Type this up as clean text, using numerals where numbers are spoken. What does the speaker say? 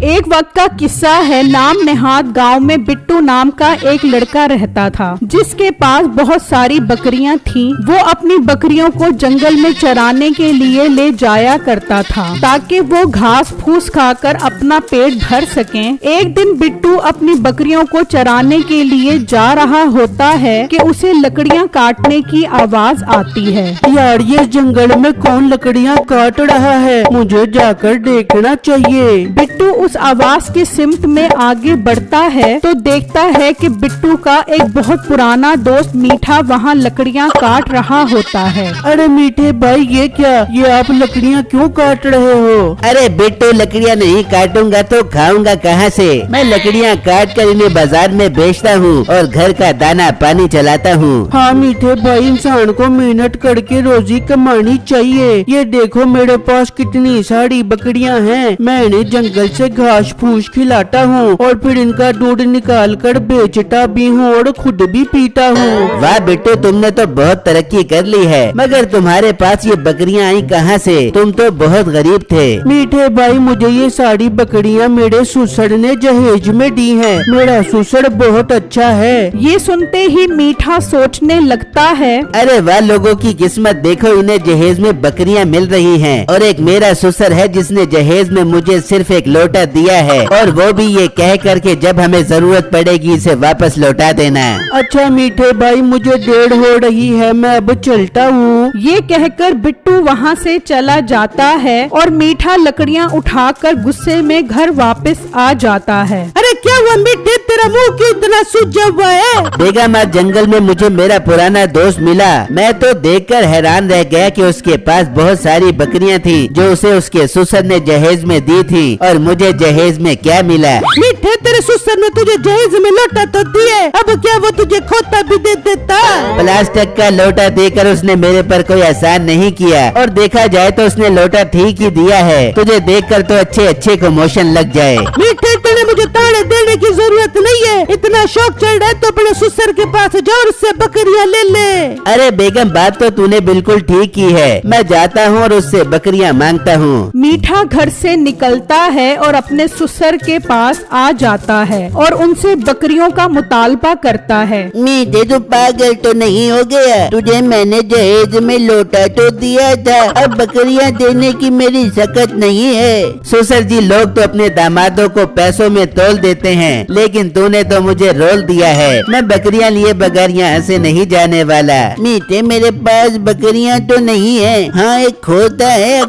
एक वक्त का किस्सा है। नाम नेहात गांव में बिट्टू नाम का एक लड़का रहता था, जिसके पास बहुत सारी बकरियां थीं। वो अपनी बकरियों को जंगल में चराने के लिए ले जाया करता था, ताकि वो घास फूस खाकर अपना पेट भर सकें। एक दिन बिट्टू अपनी बकरियों को चराने के लिए जा रहा होता है कि उसे लकड़ियां काटने की आवाज आती है। यार, ये जंगल में कौन लकड़ियां काट रहा है? मुझे जाकर देखना चाहिए। बिट्टू उस आवाज के सिमत में आगे बढ़ता है तो देखता है कि बिट्टू का एक बहुत पुराना दोस्त मीठा वहाँ लकड़ियाँ काट रहा होता है। अरे मीठे भाई, ये क्या? ये आप लकड़ियाँ क्यों काट रहे हो? अरे बिट्टू, लकड़ियाँ नहीं काटूंगा तो खाऊंगा कहाँ से? मैं लकड़ियाँ काट कर इन्हें बाजार में बेचता हूँ और घर का दाना पानी चलाता हूँ। हाँ मीठे भाई, इंसान को मेहनत करके रोजी कमानी चाहिए। ये देखो मेरे पास कितनी सारी बकरियाँ हैं। मैं इन्हें जंगल से घास फूस खिलाता हूँ और फिर इनका दूध निकाल कर बेचता भी हूँ और खुद भी पीता हूँ। वाह बिट्टू, तुमने तो बहुत तरक्की कर ली है। मगर तुम्हारे पास ये बकरियाँ आई कहाँ से? तुम तो बहुत गरीब थे। मीठे भाई, मुझे ये सारी बकरियाँ मेरे ससुर ने जहेज में दी हैं। मेरा ससुर बहुत अच्छा है। ये सुनते ही मीठा सोचने लगता है, अरे वाह, लोगों की किस्मत देखो, इन्हें जहेज में बकरियां मिल रही हैं और एक मेरा ससुर है जिसने जहेज में मुझे सिर्फ एक लोटा दिया है, और वो भी ये कह करके जब हमें जरूरत पड़ेगी इसे वापस लौटा देना। अच्छा मीठे भाई, मुझे देर हो रही है, मैं अब चलता हूँ। ये कहकर बिट्टू वहाँ से चला जाता है और मीठा लकड़ियाँ उठाकर गुस्से में घर वापस आ जाता है। अरे क्या हुआ मीठे, तेरा मुंह क्यों इतना सूजा हुआ है? बेगम, आज जंगल में मुझे मेरा पुराना दोस्त मिला। मैं तो देखकर हैरान रह गया कि उसके पास बहुत सारी बकरियां थी जो उसे उसके ससुर ने जहेज में दी थी, और मुझे जहेज में क्या मिला? मीठे, तेरे ससुर ने तुझे जहेज में लोटा तो दिए, अब क्या वो तुझे खोता भी दे देता? प्लास्टिक का लोटा देकर उसने मेरे पर कोई एहसान नहीं किया, और देखा जाए तो उसने लोटा ठीक ही दिया है। तुझे देखकर तो अच्छे अच्छे को मोशन लग जाए। मीठे, तेरे मुझे ताड़े देने की जरूरत नहीं है। इतना शौक चढ़ रहा है तो अपने ससुर के पास जाओ और उससे बकरियां ले ले। अरे बेगम, बात तो तूने बिल्कुल ठीक की है। मैं जाता हूँ और उससे बकरियाँ मांगता हूँ। मीठा घर से निकलता है और अपने ससुर के पास आ जाता है और उनसे बकरियों का मुतालबा करता है। मीठे, तू पागल तो नहीं हो गया? तुझे मैंने जहेज में लोटा तो दिया था, अब बकरियाँ देने की मेरी सकत नहीं है। ससुर जी, लोग तो अपने दामादों को पैसों में तोल देते हैं, लेकिन तूने तो मुझे रोल दिया है। मैं बकरियाँ लिए बगैर यहाँ से नहीं जाने वाला। मीठे, मेरे पास बकरियाँ तो नहीं है। हाँ, एक खोता है।